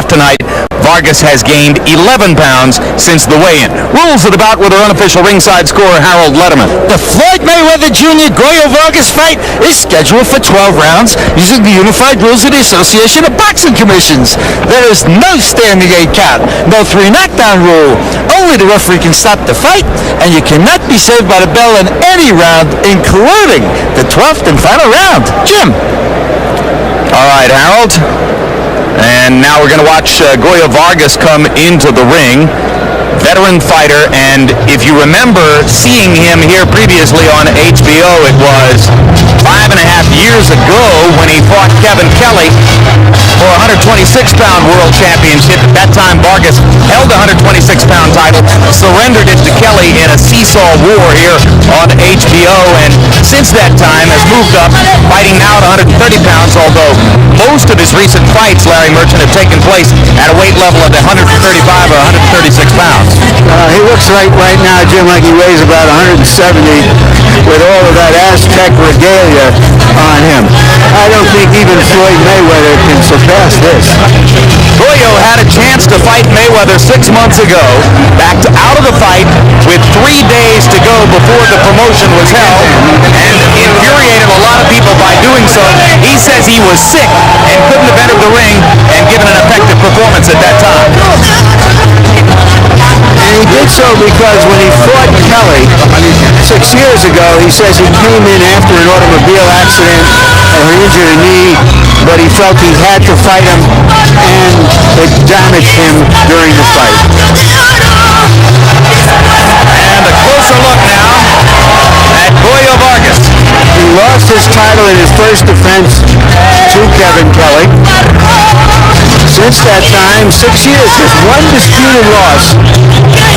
tonight. Vargas has gained 11 pounds since the weigh-in. Rules of the bout with our unofficial ringside scorer, Harold Letterman. The Floyd Mayweather Jr. Gregorio Vargas fight is scheduled for 12 rounds using the unified rules of the Association of Boxing Commissions. There is no standing 8 count, no 3 knockdown rule. Only the referee can stop the fight, and you cannot be saved by the bell in any round, including the 12th and final round. Jim. All right, Harold. And now we're going to watch Gregorio Vargas come into the ring. Veteran fighter, and if you remember seeing him here previously on HBO, it was 5.5 years ago when he fought Kevin Kelly for a 126-pound world championship. At that time, Vargas held the 126-pound title, surrendered it to Kelly in a seesaw war here on HBO, and since that time has moved up, fighting now at 130 pounds, although most of his recent fights, Larry Merchant, have taken place at a weight level of 135 or 136 pounds. He looks right now, Jim, like he weighs about 170 with all of that Aztec regalia on him. I don't think even Floyd Mayweather can surpass this. Gregorio had a chance to fight Mayweather 6 months ago, backed out of the fight with 3 days to go before the promotion was held, and infuriated a lot of people by doing so. He says he was sick and couldn't have entered the ring and given an effective performance at that time. And he did so because when he fought Kelly 6 years ago, he says he came in after an automobile accident and he injured a knee, but he felt he had to fight him, and it damaged him during the fight. And a closer look now at Gregorio Vargas. He lost his title in his first defense to Kevin Kelly. Since that time, 6 years, just one disputed loss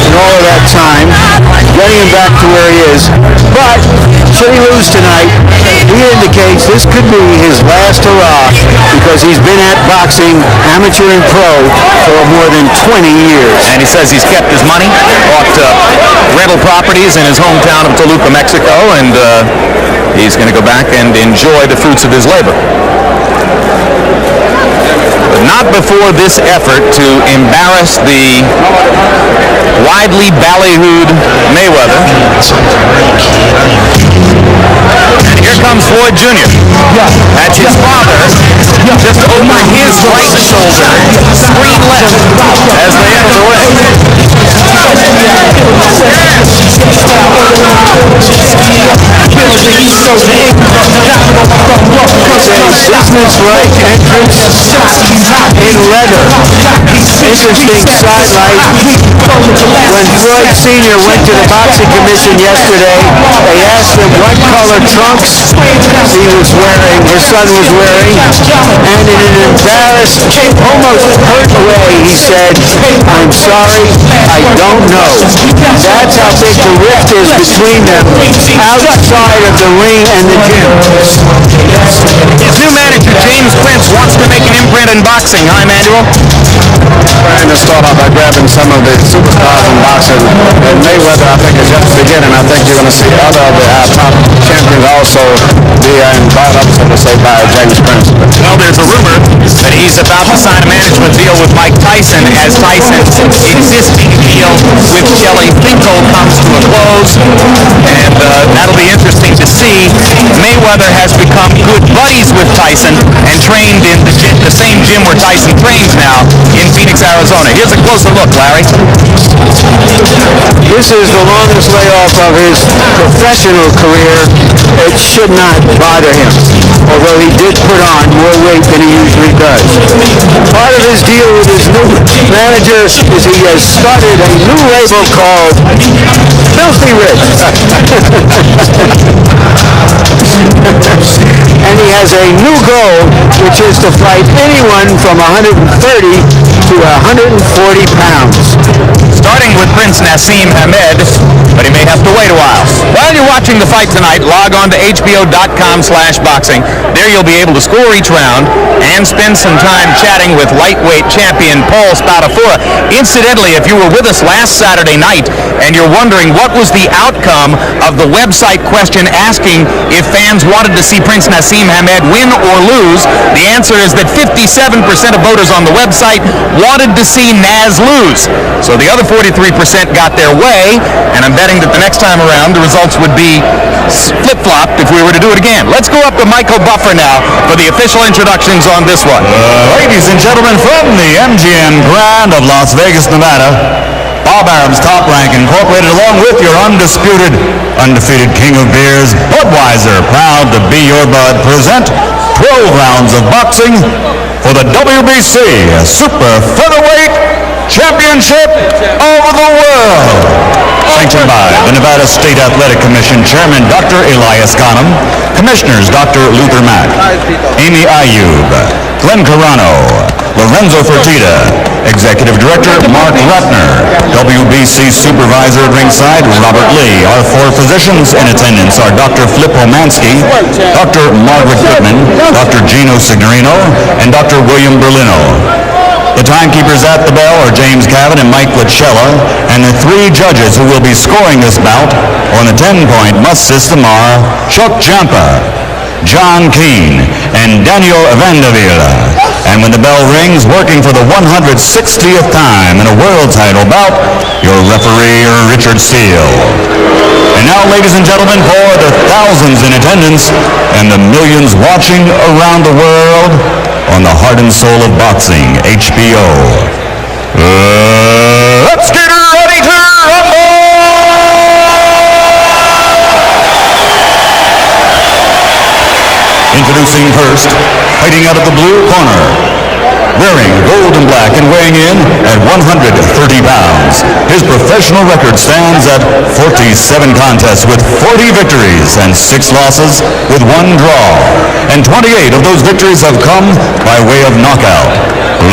in all of that time, getting him back to where he is. But should he lose tonight, he indicates this could be his last hurrah, because he's been at boxing, amateur and pro, for more than 20 years. And he says he's kept his money, bought rental properties in his hometown of Toluca, Mexico, and he's going to go back and enjoy the fruits of his labor. But not before this effort to embarrass the widely ballyhooed Mayweather. And here comes Floyd Jr. That's his father, just over his right shoulder, screen left, as they enter the ring. Business-like entrance in leather. Interesting sidelight. When Floyd Sr. went to the Boxing Commission yesterday, they asked him what color trunks he was wearing, his son was wearing, and in an embarrassed, almost hurt way, he said, "I'm sorry, I don't know." That's how big the rift is between them outside of the ring and the gym. His new manager, James Prince, wants to make an imprint in boxing. Hi, Manuel. Trying to start off by grabbing some of the superstars in boxing. And Mayweather, I think, is just beginning. I think you're going to see other of the top champions also be brought up, so to say, by James Prince. Well, there's a rumor that he's about to sign a management deal with Mike Tyson as Tyson's existing deal with Kelly Finkel comes to a close. And that'll be interesting to see. Mayweather has become good buddies with Tyson and trained in the same gym where Tyson trains now in Phoenix, Arizona. Here's a closer look, Larry. This is the longest layoff of his professional career. It should not bother him, although he did put on more weight than he usually does. Part of his deal with his new manager is he has started a new label called Filthy Rich. And he has a new goal, which is to fight anyone from 130 to 140 pounds. starting with Prince Nassim Hamed, but he may have to wait a while. While you're watching the fight tonight, log on to hbo.com/boxing. There you'll be able to score each round and spend some time chatting with lightweight champion Paul Spadafora. Incidentally, if you were with us last Saturday night and you're wondering what was the outcome of the website question asking if fans wanted to see Prince Nassim Hamed win or lose, the answer is that 57% of voters on the website wanted to see Naz lose. So the other 43% got their way, and I'm betting that the next time around the results would be flip-flopped if we were to do it again. Let's go up to Michael Buffer now for the official introductions on this one. Ladies and gentlemen, from the MGM Grand of Las Vegas, Nevada, Bob Arum's Top Rank Incorporated, along with your undisputed, undefeated king of beers, Budweiser, proud to be your bud, present 12 rounds of boxing for the WBC Super Featherweight Championship of the World. Sanctioned by the Nevada State Athletic Commission Chairman Dr. Elias Ghanem, Commissioners Dr. Luther Mack, Amy Ayub, Glenn Carano, Lorenzo Fertitta, Executive Director Mark Ratner, WBC Supervisor at ringside Robert Lee. Our four physicians in attendance are Dr. Flip Romansky, Dr. Margaret Goodman, Dr. Gino Signorino, and Dr. William Berlino. The timekeepers at the bell are James Cavan and Mike Lachella, and the three judges who will be scoring this bout on the 10-point must system are Chuck Jampa, John Keane, and Daniel Vandeville. And when the bell rings, working for the 160th time in a world title bout, your referee, Richard Steele. And now, ladies and gentlemen, for the thousands in attendance and the millions watching around the world on the heart and soul of boxing, HBO. Let's get ready to rumble! Introducing first, fighting out of the blue corner, wearing gold and black and weighing in at 130 pounds. His professional record stands at 47 contests with 40 victories and 6 losses with 1 draw. And 28 of those victories have come by way of knockout.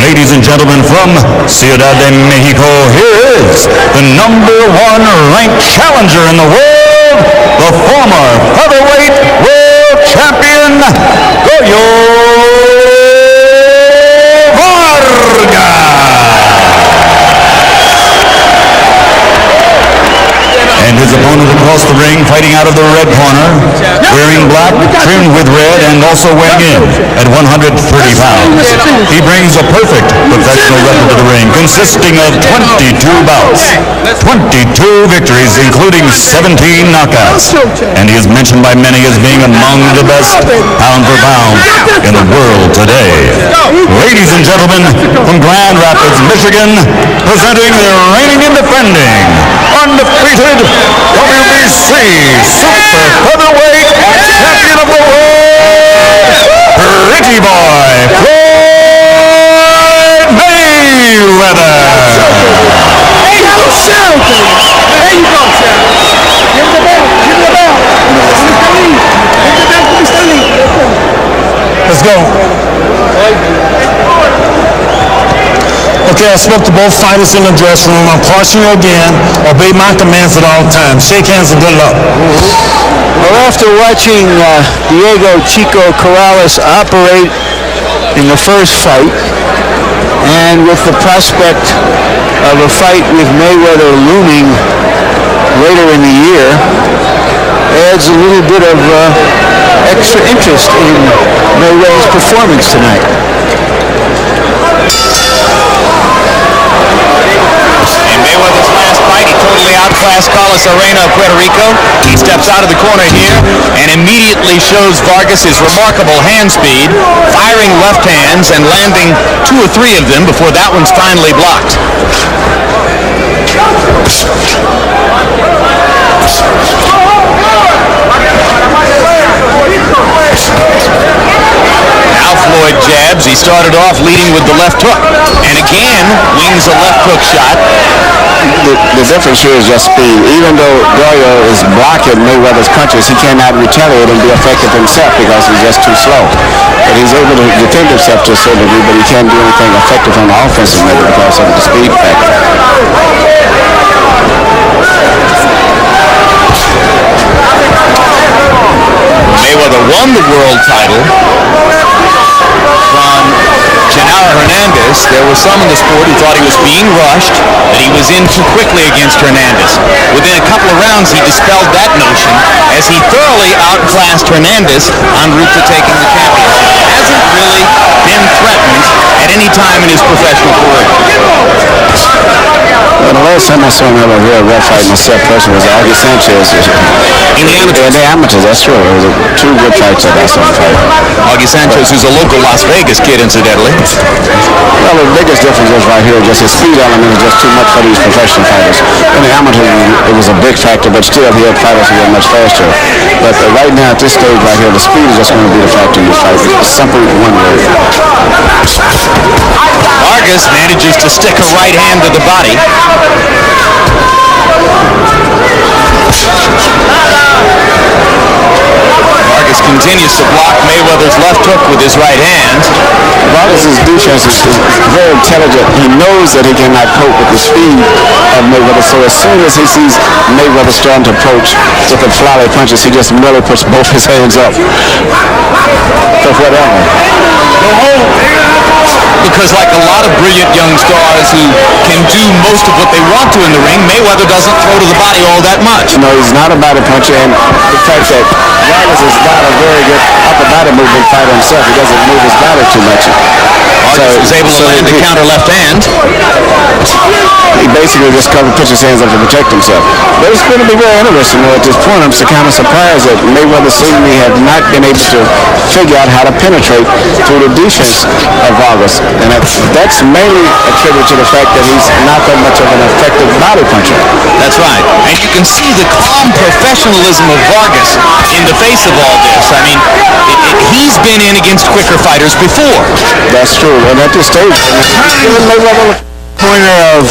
Ladies and gentlemen, from Ciudad de Mexico, here is the #1 ranked challenger in the world, the former featherweight world champion, Gregorio Vargas. And his opponent across the ring, fighting out of the red corner, wearing black, trimmed with red, and also weighing in at 130 pounds. He brings a perfect professional record to the ring, consisting of 22 bouts, 22 victories, including 17 knockouts. And he is mentioned by many as being among the best pound for pound in the world today. Ladies and gentlemen, from Grand Rapids, Michigan, presenting the reigning and defending, undefeated WBC Super Featherweight Champion of the World, Pretty Boy, Floyd Mayweather. There you go, Sharon. There you go, Sharon. Give the bell. Give the bell. Let's go. Okay, I spoke to both fighters in the dressing room. I'm cautioning you again. Obey my commands at all times. Shake hands and good luck. Well, after watching Diego Chico Corrales operate in the first fight, and with the prospect of a fight with Mayweather looming later in the year, adds a little bit of extra interest in Mayweather's performance tonight. In Mayweather's last fight, he totally outclassed Carlos Arena of Puerto Rico. He steps out of the corner here and immediately shows Vargas his remarkable hand speed, firing left hands and landing 2 or 3 of them before that one's finally blocked. Now Floyd jabs. He started off leading with the left hook, and again wings a left hook shot. The difference here is just speed. Even though Gregorio is blocking Mayweather's punches, he cannot retaliate and be effective himself because he's just too slow. But he's able to defend himself to a certain degree, but he can't do anything effective on the offensive level because of the speed factor. Mayweather won the world title from Genaro Hernandez. There were some in the sport who thought he was being rushed, that he was in too quickly against Hernandez. Within a couple of rounds, he dispelled that notion as he thoroughly outclassed Hernandez en route to taking the championship. He hasn't really been threatened at any time in his professional career. Well, the last time I saw him have a real rough fight myself personally was Augie Sanchez. In the amateurs? In the amateurs, that's true. It was two good fights that I saw him fight. Augie Sanchez, who's a local Las Vegas kid, incidentally. Well, the biggest difference is right here, just his speed element is just too much for these professional fighters. In the amateurs, it was a big factor, but still he had fighters who were much faster. But right now, at this stage right here, the speed is just going to be the factor in this fight. It's simple one word. Vargas manages to stick a right hand to the body. Vargas continues to block Mayweather's left hook with his right hand. Vargas' defense is very intelligent. He knows that he cannot cope with the speed of Mayweather, so as soon as he sees Mayweather starting to approach with the flyaway punches, he just merely puts both his hands up for whatever. Because like a lot of brilliant young stars who can do most of what they want to in the ring, Mayweather doesn't throw to the body all that much. No, he's not a body puncher, and the fact that Vargas is not a very good upper body movement fighter himself, he doesn't move his body too much. Vargas was able to land a counter left hand. He basically just puts his hands up to protect himself. But it's going to be very interesting though at this point. I'm kind of surprised that Mayweather seemingly have not been able to figure out how to penetrate through the defense of Vargas. And that's mainly attributed to the fact that he's not that much of an effective body puncher. That's right. And you can see the calm professionalism of Vargas in the face of all this. I mean, he's been in against quicker fighters before. That's true. And at this stage, Mayweather Pointer of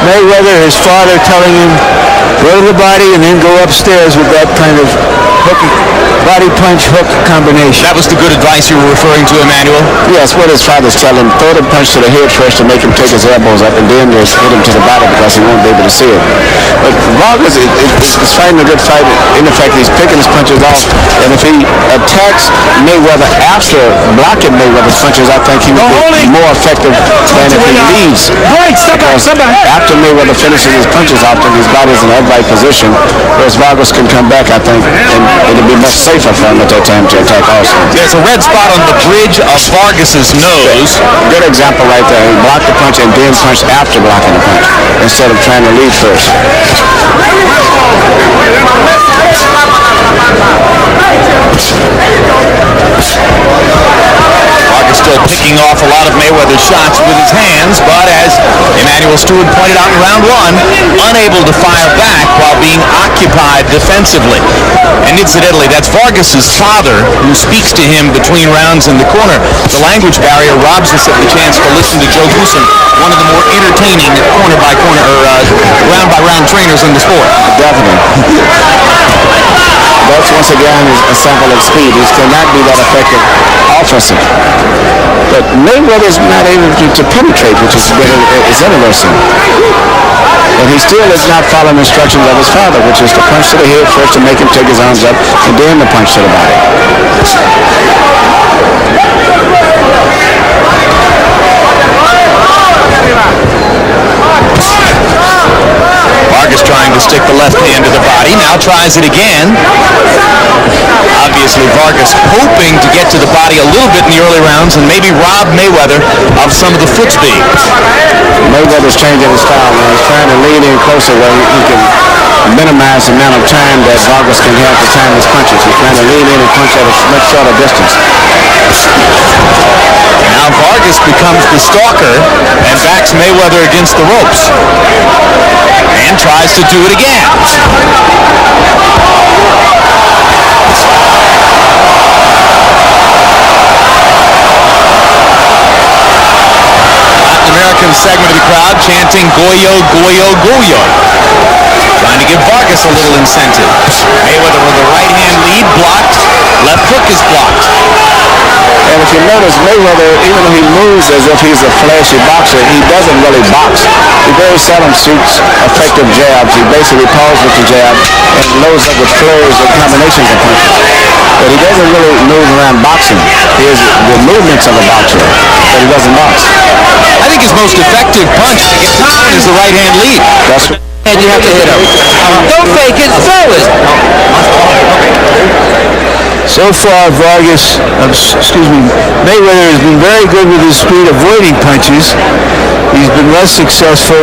Mayweather, his father telling him, go to the body and then go upstairs with that kind of hook, body punch hook combination. That was the good advice you were referring to, Emmanuel? yes, what his father's telling him, throw the punch to the head first to make him take his elbows up and then just hit him to the body because he won't be able to see it. But Vargas is fighting a good fight in the fact that he's picking his punches off, and if he attacks Mayweather after blocking Mayweather's punches, I think he will be more effective than if he leads. Because after Mayweather finishes his punches off, then his body's in an upright position, whereas Vargas can come back, I think, and it'll be much safer for him at that time to attack also. There's a red spot on the bridge of Vargas's nose. Good example right there. He blocked the punch and then punched after blocking the punch instead of trying to lead first. Vargas still picking off a lot of Mayweather's shots with his hands, but as Emmanuel Stewart pointed out in round one, unable to fire back while being occupied defensively. And incidentally, that's Vargas's father who speaks to him between rounds in the corner. The language barrier robs us of the chance to listen to Joe Goosen, one of the more entertaining corner-by-corner or round-by-round trainers in the sport. Definitely. That's once again a sample of speed. He cannot be that effective offensive. But Mayweather is not able to penetrate, which is interesting. And he still is not following instructions of his father, which is to punch to the head first to make him take his arms up, and then the punch to the body. Vargas trying to stick the left hand to the body, now tries it again. Obviously Vargas hoping to get to the body a little bit in the early rounds and maybe rob Mayweather of some of the foot speed. Mayweather's changing his style now. He's trying to lean in closer where he can minimize the amount of time that Vargas can have to time his punches. He's trying to lean in and punch at a much shorter distance. Now Vargas becomes the stalker and backs Mayweather against the ropes. And tries to do it again. Latin American segment of the crowd chanting Goyo, Goyo, Goyo. Trying to give Vargas a little incentive. Mayweather with a right hand lead blocked Left hook is blocked. And if you notice, Mayweather, even though he moves as if he's a flashy boxer, he doesn't really box. He very seldom shoots effective jabs. He basically pauses with the jab and loads up with flurries or combinations of punches. But he doesn't really move around boxing. He has the movements of a boxer, but he doesn't box. I think his most effective punch is the right-hand lead. That's what And you have to hit him. Don't fake it, throw it. So far, Mayweather has been very good with his speed, avoiding punches. He's been less successful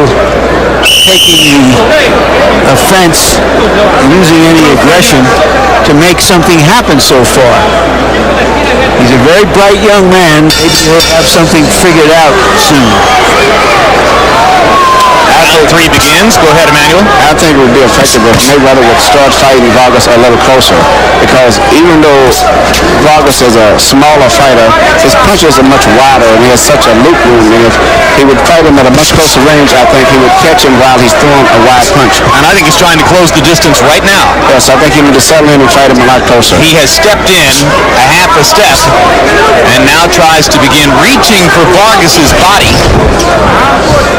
taking the offense, using any aggression to make something happen so far. He's a very bright young man. Maybe he'll have something figured out soon. Round 3 begins. Go ahead, Emmanuel. I think it would be effective if Mayweather would start fighting Vargas a little closer, because even though Vargas is a smaller fighter, his punches are much wider and he has such a loop room, and if he would fight him at a much closer range, I think he would catch him while he's throwing a wide punch. And I think he's trying to close the distance right now. Yes, I think he need to settle in and fight him a lot closer. He has stepped in a half a step and now tries to begin reaching for Vargas's body.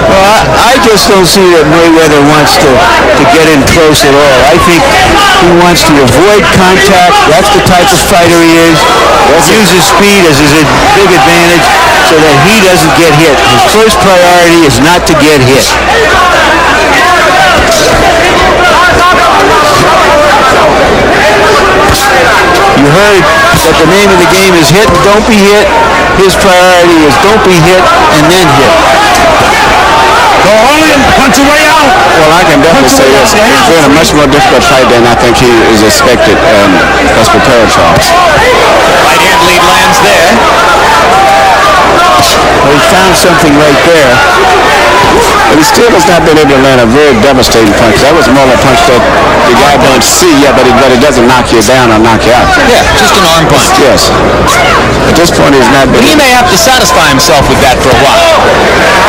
Well, I just don't see that Mayweather wants to get in close at all. I think he wants to avoid contact. That's the type of fighter he is. Use his speed as his big advantage so that he doesn't get hit. His first priority is not to get hit. You heard that the name of the game is hit and don't be hit. His priority is don't be hit and then hit. Go only and punch your way out. Well, I can definitely say this. It's been a much more difficult fight than I think he is expected and was prepared for. Right-hand lead lands there. Well, he found something right there. But he still has not been able to land a very devastating punch. That was more of a punch that the guy don't see yet, but it doesn't knock you down or knock you out. Yeah, just an arm punch. Yes. At this point, he's not been... He may have to satisfy himself with that for a while.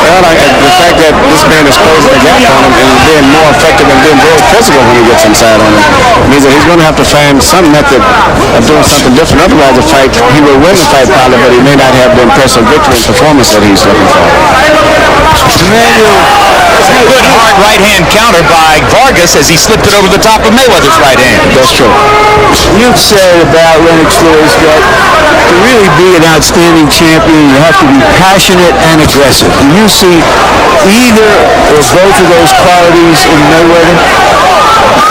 Well, the fact that this man is closing the gap on him and being more effective and being very physical when he gets inside on him means that he's going to have to find some method of doing something different. Otherwise, the fight, he will win the fight probably, but he may not have the impressive victory and performance that he's looking for. Good hard right-hand counter by Vargas as he slipped it over the top of Mayweather's right hand. That's true. You've said about Lennox Lewis that to really be an outstanding champion, you have to be passionate and aggressive. Do you see either or both of those qualities in Mayweather?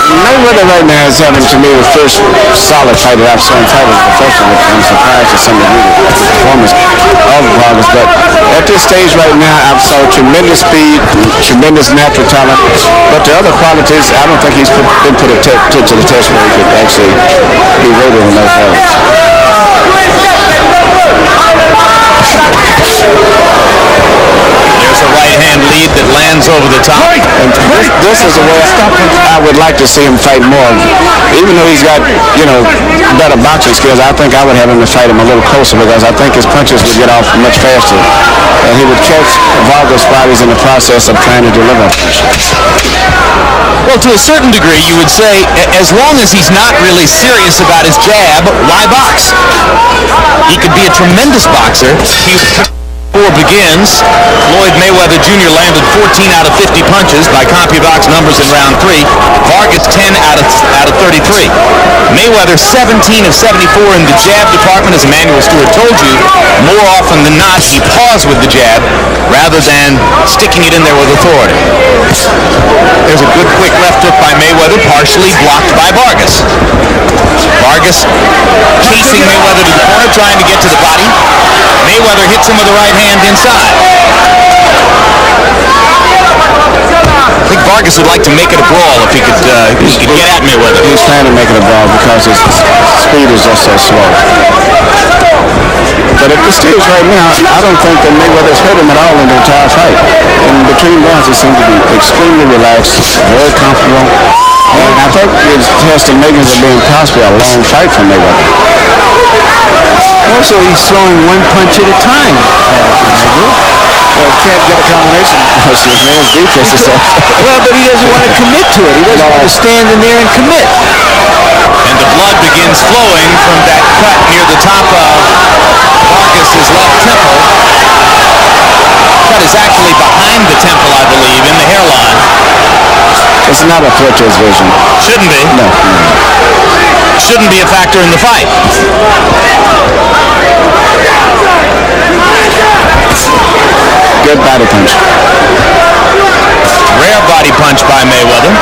Mayweather right now is having, to me, the first solid fight that I've seen fight as a professional. I'm surprised at some degree with the performance of Vargas, but at this stage right now, I've saw tremendous speed, tremendous natural talent, but the other qualities, I don't think he's been put to the test where he could actually be rated on those levels. There's a right-hand lead that lands over the top. And this is the way I would like to see him fight more. Even though he's got, better boxing skills, I think I would have him to fight him a little closer, because I think his punches would get off much faster. And he would catch Vargas while he's in the process of trying to deliver. Well, to a certain degree, you would say, as long as he's not really serious about his jab, why box? He could be a tremendous boxer. Begins. Floyd Mayweather Jr. landed 14 out of 50 punches by CompuBox numbers in round 3. Vargas 10 out of 33. Mayweather 17 of 74 in the jab department, as Emmanuel Stewart told you. More often than not, he paused with the jab rather than sticking it in there with authority. There's a good quick left hook by Mayweather, partially blocked by Vargas. Vargas chasing Mayweather to the corner, trying to get to the body. Mayweather hits him with the right hand inside. I think Vargas would like to make it a brawl if he could get at Mayweather. He's trying to make it a brawl because his speed is just so slow. But at this stage right now, I don't think that Mayweather's hurt him at all in the entire fight. In between rounds, he seemed to be extremely relaxed, very comfortable. And I think his test of makings of being possibly a long fight for Mayweather. Also, he's throwing one punch at a time. can't get a combination. His man's defense is up. Well, but he doesn't want to commit to it. He doesn't want to stand in there and commit. And the blood begins flowing from that cut near the top of Vargas' left temple. Cut is actually behind the temple, I believe, in the hairline. It's not a threat to his vision. Shouldn't be. No. Shouldn't be a factor in the fight. Good body punch. Rare body punch by Mayweather.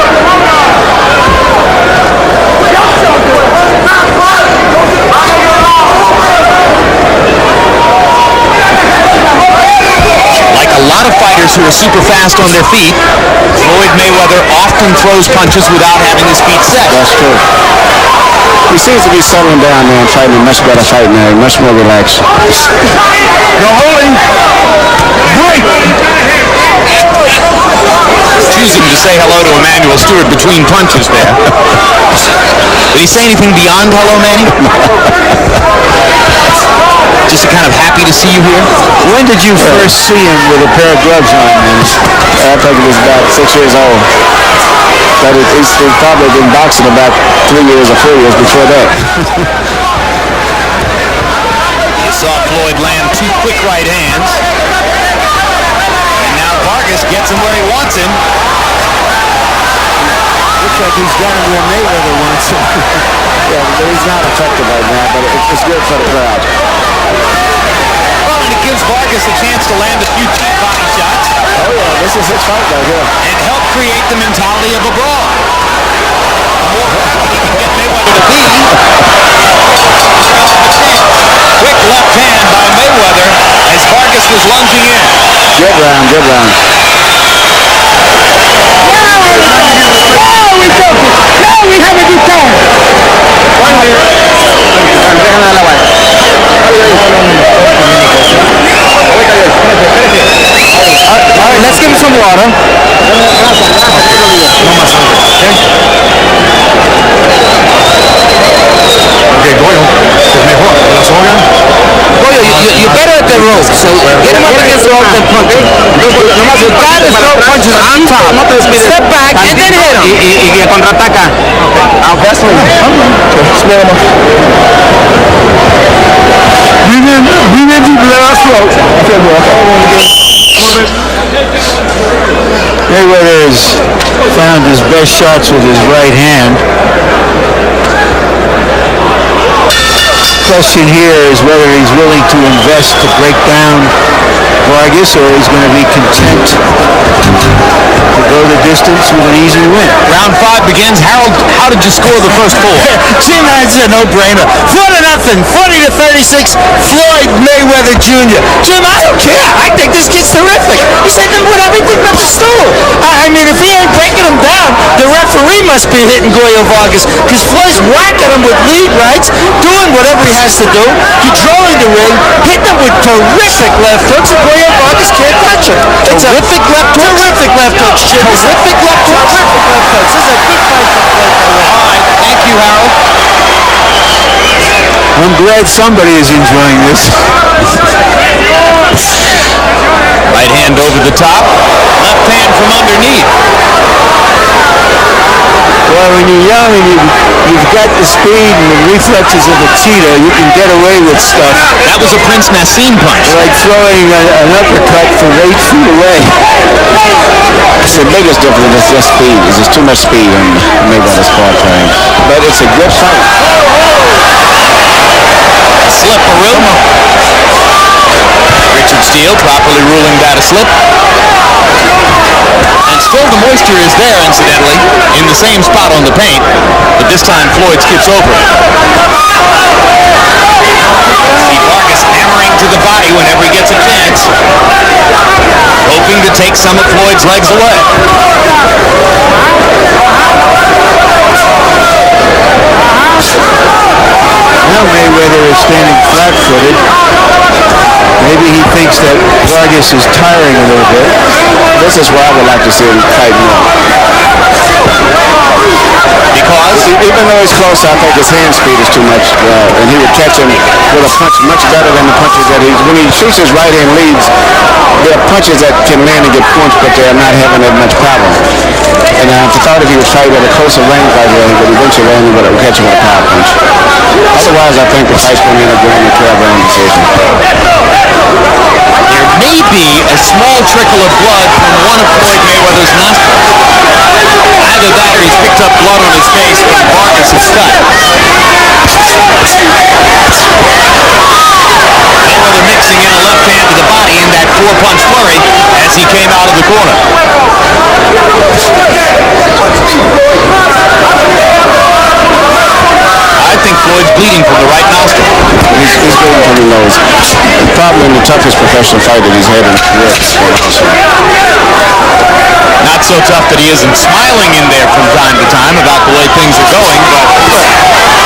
Like a lot of fighters who are super fast on their feet, Floyd Mayweather often throws punches without having his feet set. That's true. He seems to be settling down now and fighting a much better fight now, much more relaxed. You're holding. Break. Choosing to say hello to Emmanuel Stewart between punches there. Did he say anything beyond hello, Manny? Just kind of happy to see you here? When did you first see him with a pair of gloves on, man? I think he was about 6 years old. But he's probably been boxing about 3 years or 4 years before that. You saw Floyd land 2 quick right hands. And now Vargas gets him where he wants him. Looks like he's got him where Mayweather wants him. Yeah, but he's not effective right now, but it's good for the crowd. Well, and it gives Vargas a chance to land a few cheap body shots. Oh yeah, this is his fight right here. And help create the mentality of a brawl. The more he can get Mayweather to be. Quick left hand by Mayweather as Vargas was lunging in. Good round, good round. we have a good time. All right, let's give him some water. Okay, Goyo, es mejor. ¿La soga? Goyo, you're better at the rope, so get him up against the rope and punch him. You gotta throw punches on top. Step back and then hit him. Y contraataca. Mayweather has found his best shots with his right hand. Question here is whether he's willing to invest to break down Vargas, or he's going to be content to go the distance with an easy win. Round 5 begins. Harold, how did you score the first 4? Jim, that's a no-brainer. 4-0, 40-36, Floyd Mayweather Jr. Jim, I don't care. I think this kid's terrific. He's hitting him with everything but the stool. I mean, if he ain't breaking him down, the referee must be hitting Goyo Vargas, because Floyd's whacking him with lead rights, doing whatever he has to do, controlling the ring, hitting him with terrific left hooks, and Goyo Vargas can't touch him. It's terrific left hooks, Jim. Terrific left hooks. This is a good fight for Floyd Mayweather. All right, thank you, Harold. I'm glad somebody is enjoying this. Right hand over the top, left hand from underneath. Well, when you're young and you've got the speed and the reflexes of a cheetah, you can get away with stuff. That was a Prince Nassim punch. Like throwing an uppercut from 8 feet away. The biggest difference is just speed. It's just too much speed on Mayweather's part for him. But it's a good fight. A slip for Room. Richard Steele properly ruling that a slip. And still the moisture is there, incidentally, in the same spot on the paint, but this time Floyd skips over it. See Vargas hammering to the body whenever he gets a chance, hoping to take some of Floyd's legs away. Now Mayweather is standing flat-footed. Maybe he thinks that Vargas is tiring a little bit. This is where I would like to see him fight more. Because? Even though he's close, I think his hand speed is too much, and he would catch him with a punch much better than the punches that when he shoots his right hand leads, there are punches that can land and get punched, but they're not having that much power. And I thought if he would fight at a closer range like that, he would eventually land and catch him with a power punch. Otherwise, I think the fight's going to end up going to 12-round decision. There may be a small trickle of blood from one of Floyd Mayweather's nostrils. Either that or he's picked up blood on his face from Vargas' cut. Mayweather mixing in a left hand to the body in that four-punch flurry as he came out of the corner. I think Floyd's bleeding from the right nostril. He's bleeding from the nose. Probably the toughest professional fight that he's had in his career. Not so tough that he isn't smiling in there from time to time about the way things are going,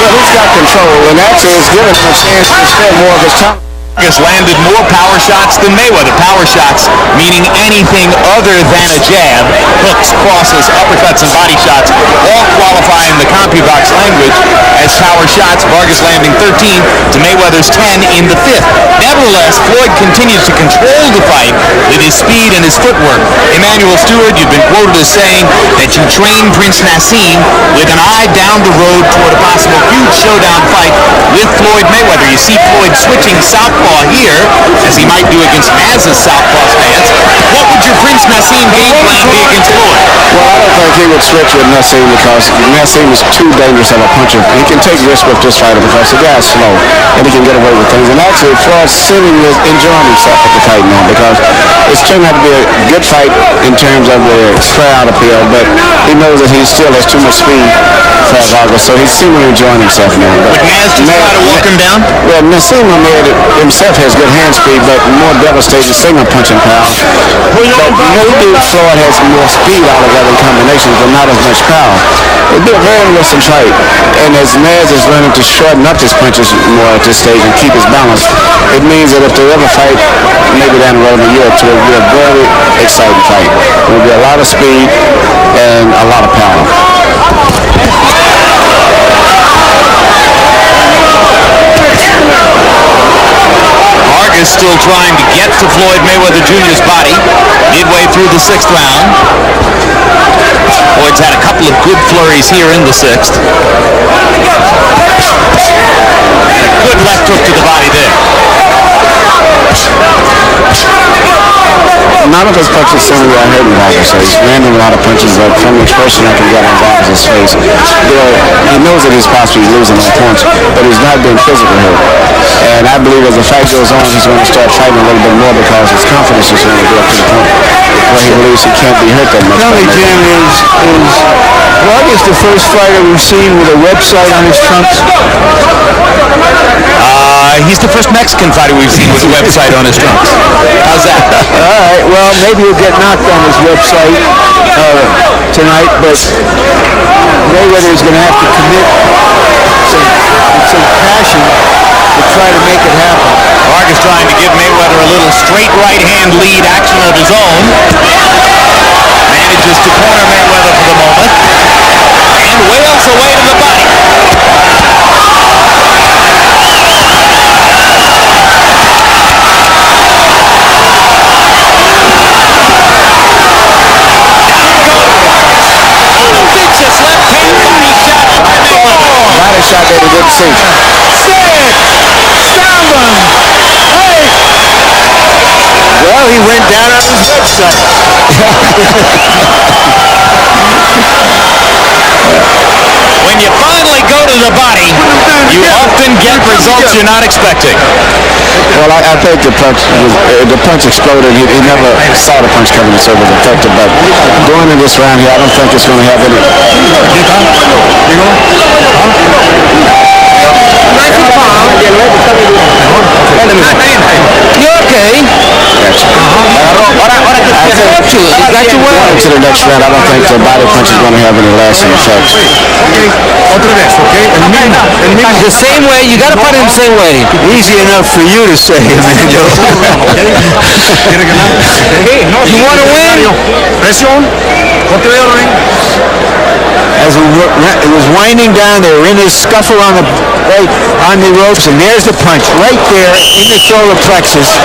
but he's got control, and actually it's given him a chance to spend more of his time. Vargas landed more power shots than Mayweather. Power shots meaning anything other than a jab. Hooks, crosses, uppercuts, and body shots all qualify in the CompuBox language as power shots. Vargas landing 13 to Mayweather's 10 in the fifth. Nevertheless, Floyd continues to control the fight with his speed and his footwork. Emmanuel Stewart, you've been quoted as saying that you train Prince Nassim with an eye down the road toward a possible huge showdown fight with Floyd Mayweather. You see Floyd switching southpaw here, as he might do against Maz's southpaw stance. What would your Prince Nassim game plan be against Floyd? Well, I don't think he would switch with Nassim because Nassim is too dangerous of a puncher. He can take risks with this fighter because the guy's slow and he can get away with things. And actually, Floyd seemingly is enjoying himself at the fight now because it's turned out to be a good fight in terms of the crowd appeal, but he knows that he still has too much speed for Vargas, so he's seemingly enjoying himself now. Would Maz just try to walk him down? Well, Nassim himself has good hand speed, but more devastating single punching power. But maybe Floyd has more speed altogether in combinations, but not as much power. It'd be a very interesting fight. And as Maz is learning to shorten up his punches more at this stage and keep his balance, it means that if they ever fight, maybe down the road in a year or two, it'll be a very exciting fight. There'll be a lot of speed and a lot of power. Vargas still trying to get to Floyd Mayweather Jr.'s body midway through the sixth round. Floyd's had a couple of good flurries here in the sixth. Good left hook to the body there. None of his punches seem to be hurting Vargas, so he's landing a lot of punches, but from the expression I can get on Vargas' face, he knows that he's possibly losing on points, but he's not being physically hurt. And I believe as the fight goes on, he's going to start fighting a little bit more because his confidence is going to go up to the point where he believes he can't be hurt that much. Tell me, Jim, is Vargas the first fighter we've seen with a website on his trunks? He's the first Mexican fighter we've seen with a website on his trunks. How's that? All right, well, maybe he'll get knocked on his website tonight, but Mayweather is going to have to commit some passion to try to make it happen. Vargas trying to give Mayweather a little straight right hand lead action of his own. Manages to corner Mayweather for the moment. And wails away to the body. Shot that he didn't see. 6, 7, 8. Well, he went down on his website. When you finally go to the body, you often get results you're not expecting. Well, I think the punch exploded. He never saw the punch coming, so it was effective. But going in this round here, I don't think it's going to have any. You okay? To the next round, I don't think the body punch is going to have any lasting effect. The same way, you got to put him the same way. Easy enough for you to say, Emmanuel. You want to win? As as it was winding down. They were in his scuffle on the ropes, and there's the punch right there in the solar plexus.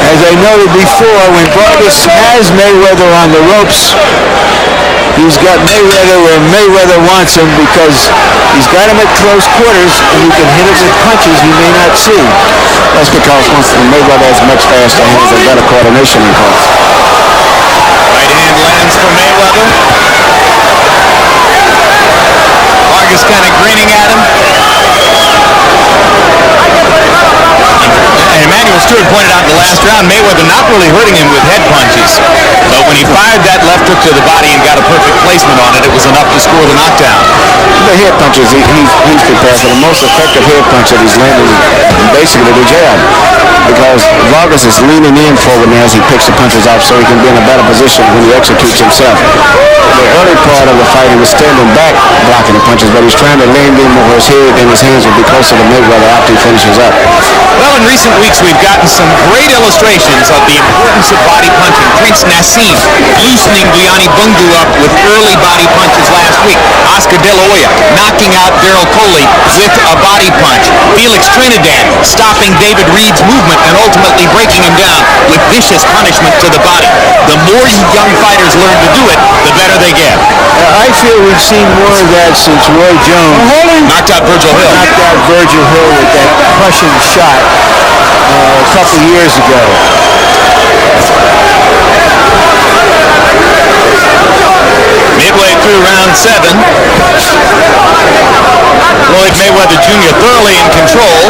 As I noted before, when Vargas has Mayweather on the ropes, he's got Mayweather where Mayweather wants him, because he's got him at close quarters and you can hit him with punches he may not see. That's because once Mayweather has much faster hands and better coordination in calls. Right hand lands for Mayweather. Vargas kind of grinning at him. And Emmanuel Stewart pointed out in the last round, Mayweather not really hurting him with head punches. But when he fired that left hook to the body and got a perfect placement on it, it was enough to score the knockdown. The head punches, he's prepared for the most effective head punch that he's landing, basically the jab. Because Vargas is leaning in forward now as he picks the punches off, so he can be in a better position when he executes himself. The early part of the fight, he was standing back blocking the punches, but he's trying to land in where his head and his hands will be closer to Mayweather after he finishes up. Well, in recent weeks, we've gotten some great illustrations of the importance of body punching. Prince Nassim loosening Gianni Bungu up with early body punches last week. Oscar De La Hoya knocking out Daryl Coley with a body punch. Felix Trinidad stopping David Reed's movement and ultimately breaking him down with vicious punishment to the body. The more you young fighters learn to do it, the better they get. I feel we've seen more of that since Roy Jones knocked out Virgil Hill. Knocked out Virgil Hill with that Prussian shot a couple years ago. Midway through round 7, Floyd Mayweather Jr. thoroughly in control,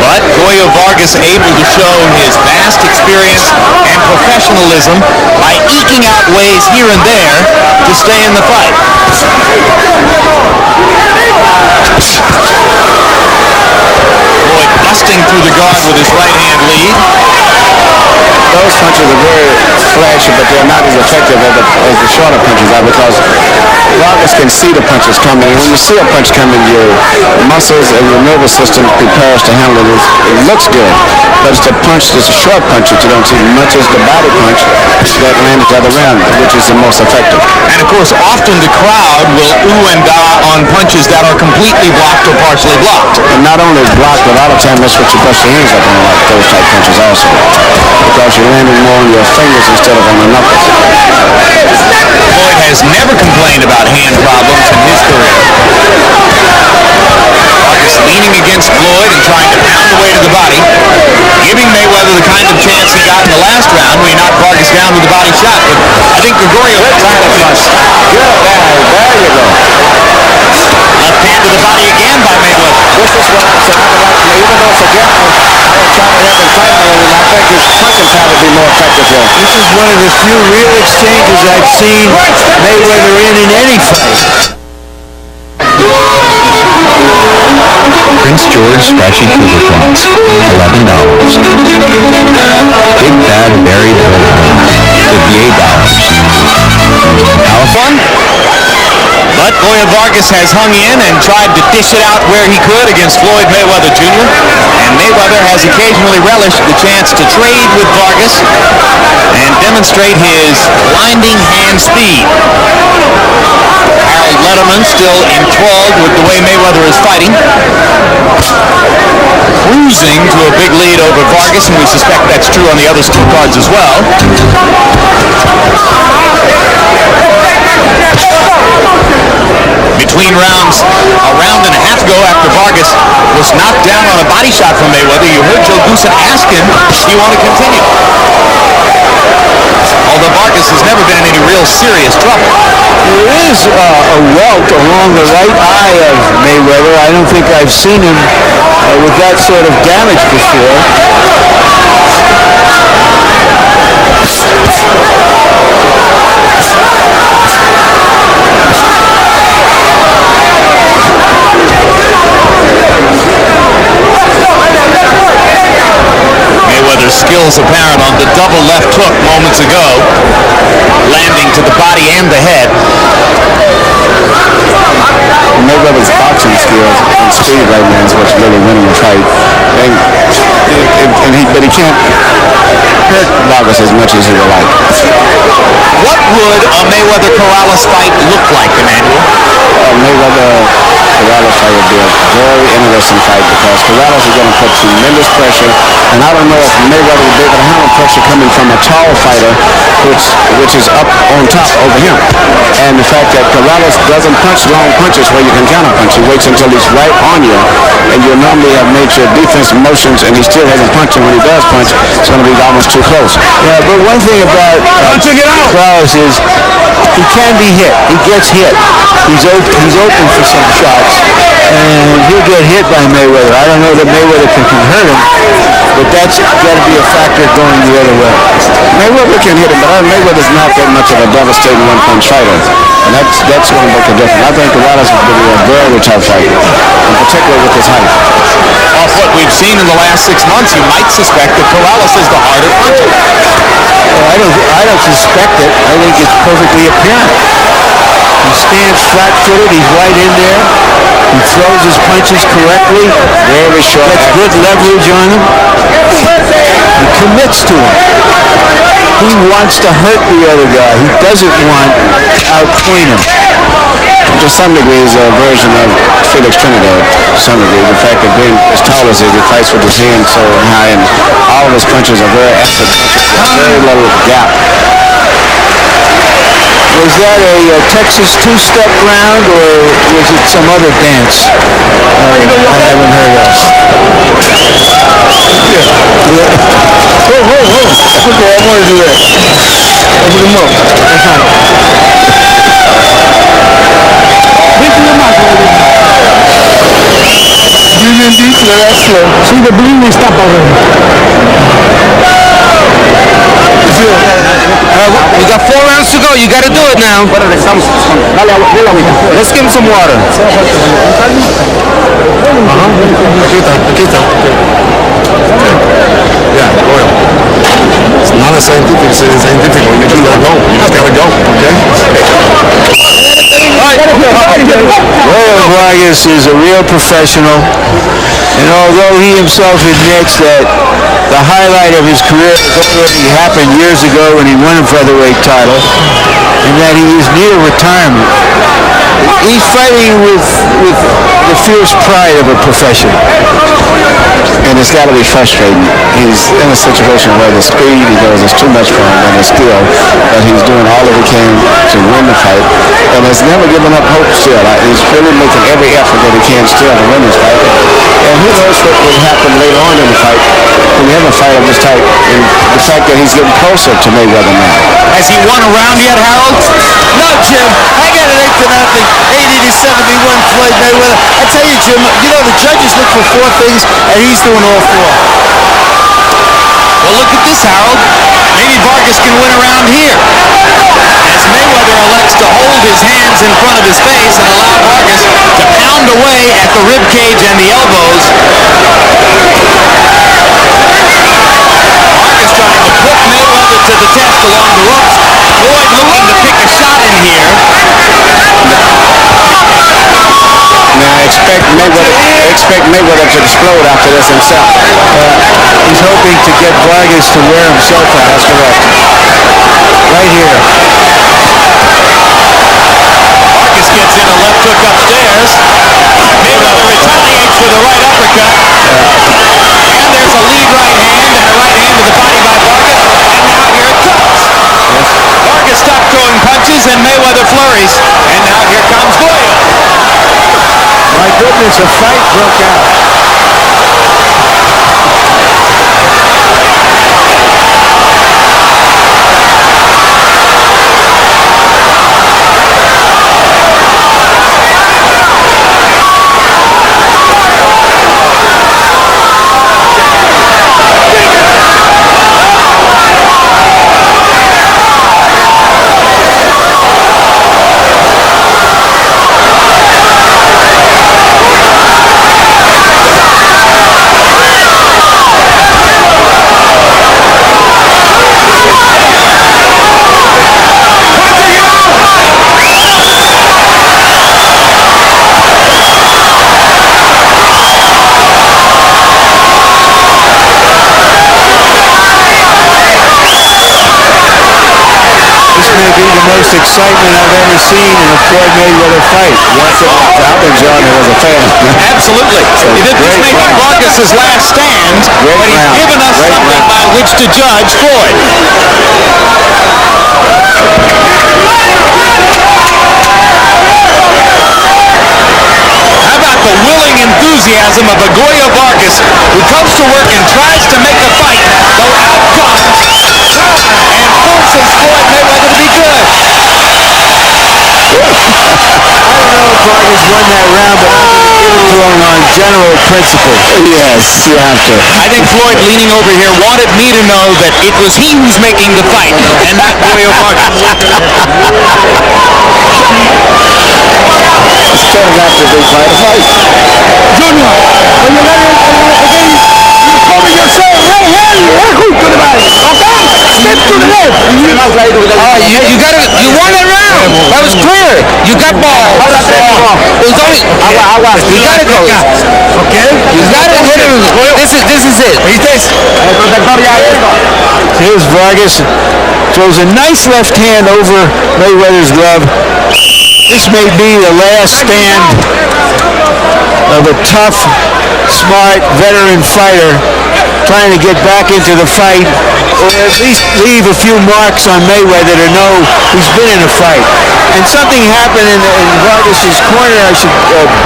but Goyo Vargas able to show his vast experience and professionalism by eking out ways here and there to stay in the fight. Floyd busting through the guard with his right hand lead. Those punches are very flashy, but they're not as effective as the shorter punches are, because Vargas can see the punches coming. And when you see a punch coming, your muscles and your nervous system prepares to handle it. It looks good, but it's the punch, it's a short punch that you don't see much as the body punch that lands the other round, which is the most effective. And of course, often the crowd will ooh and ah on punches that are completely blocked or partially blocked. And not only blocked, but a lot of time that's what you bust your hands up on, like those type punches also, because you're landing more on your fingers instead of on the knuckles. Floyd has never complained about hand problems in his career. Vargas leaning against Floyd and trying to pound away to the body, giving Mayweather the kind of chance he got in the last round when he knocked Vargas down with a body shot. But I think Gregorio tried to flush. Good, there you go. Left hand to the body again by Mayweather. This is what I'm saying. Even though it's a gamble, I was trying to have him fight already, and I think his punching power would be more effective here. This is one of the few real exchanges I've seen Mayweather in any fight. Prince George Scratchy Cougar Claws, $11. Big Bad Berry Bill, $58. Now fun. But Goyo Vargas has hung in and tried to dish it out where he could against Floyd Mayweather Jr. And Mayweather has occasionally relished the chance to trade with Vargas and demonstrate his blinding hand speed. Harold Letterman still enthralled with the way Mayweather is fighting. Cruising to a big lead over Vargas, and we suspect that's true on the other scorecards as well. Between rounds, a round and a half ago after Vargas was knocked down on a body shot from Mayweather, you heard Joe Goosen ask him if he wanted to continue. Although Vargas has never been in any real serious trouble. There is a welt along the right eye of Mayweather. I don't think I've seen him with that sort of damage before. Mayweather's skills apparent on the double left hook moments ago, landing to the body and the head. Mayweather's boxing skills and speed right now is what's really winning the fight. But he can't hurt Vargas as much as he would like. What would a Mayweather-Corrales fight look like, Emmanuel? Mayweather-Corrales fight would be a very interesting fight because Corrales is going to put tremendous pressure, and I don't know if Mayweather will be able to handle pressure coming from a tall fighter, which is up on top over him. And the fact that Corrales doesn't punch long punches where you can counter punch. He waits until he's right on you, and you normally have made your defensive motions, and he still hasn't punched, and when he does punch, it's going to be almost too close. Yeah, but one thing about Corrales is he can be hit. He gets hit. He's open for some shots, and he'll get hit by Mayweather. I don't know that Mayweather can hurt him, but that's got to be a factor going the other way. Mayweather can hit him, but Mayweather's not that much of a devastating one-punch fighter, and that's going to make a difference. I think Corrales will be a very tough fight, in particular with his height. Off what we've seen in the last 6 months, you might suspect that Corrales is the harder puncher. Well, I don't suspect it. I think it's perfectly apparent. He stands flat-footed. He's right in there. He throws his punches correctly. Very short. Gets good leverage on him. He commits to him. He wants to hurt the other guy. He doesn't want to outpoint him. To some degree, is a version of Felix Trinidad. To some degree, the fact that being as tall as he fights with his hands so high, and all of his punches are very acid punches. Very little gap. Was that a Texas two-step round, or was it some other dance I haven't heard of? Whoa. Okay, I want to do that. Open him up. See, the bleeding stop already. We got 4 rounds to go. You got to do it now. Let's give him some water. Yeah, oil. It's not a scientific, it's scientific. When you do that, go. You just gotta go, okay? Goyo Vargas is a real professional, and although he himself admits that the highlight of his career has already happened years ago when he won a featherweight title, and that he is near retirement, he's fighting with the fierce pride of a professional. And it's got to be frustrating. He's in a situation where the speed he goes is too much for him, and the skill, but he's doing all that he can to win the fight, and has never given up hope still. He's really making every effort that he can still to win this fight. And who knows what will happen later on in the fight when you have a fight of this type, and the fact that he's getting closer to Mayweather now. Has he won a round yet, Harold? No, Jim. I got it 8-0, 80-71 Floyd Mayweather. I tell you, Jim, the judges look for 4 things, and he's doing all 4. Well, look at this, Harold. Maybe Vargas can win around here. As Mayweather elects to hold his hands in front of his face and allow Vargas to pound away at the rib cage and the elbows. Vargas trying to put Mayweather to the test along the ropes. Floyd looking to pick a shot in here. Now expect Mayweather to explode after this himself. He's hoping to get Vargas to wear himself out. That's correct. Right here. Vargas gets in a left hook upstairs. Mayweather retaliates with a right uppercut. And there's a lead right hand and a right hand to the body by Vargas. And now here it comes. Vargas stopped throwing punches and Mayweather flurries. And now here comes Goyo. My goodness, a fight broke out. be the most excitement I've ever seen in a Floyd Mayweather fight. Yes, I've enjoyed it as a fan. Absolutely. This may be Vargas' last stand, but he's given us something by which to judge Floyd. How about the willing enthusiasm of Gregorio Vargas, who comes to work and tries to make a fight, though outgunned, and forces Floyd Mayweather to be good. I don't know if Vargas won that round, but I'm going to give it to him on general principle. Yes, you have to. I think Floyd, leaning over here, wanted me to know that it was he who's making the fight and not Gregorio Vargas. It's turning out to be quite a fight. Junior, when you're ready, again, you cover yourself right hand, you work to the right, okay? Step to the left. You won that round. That was clear. You got ball. It was only, you gotta go. Okay? You gotta hit him. This is it. Here's Vargas. Throws a nice left hand over Mayweather's glove. This may be the last stand of a tough, smart, veteran fighter trying to get back into the fight, or at least leave a few marks on Mayweather to know he's been in a fight. And something happened in Vargas' corner I should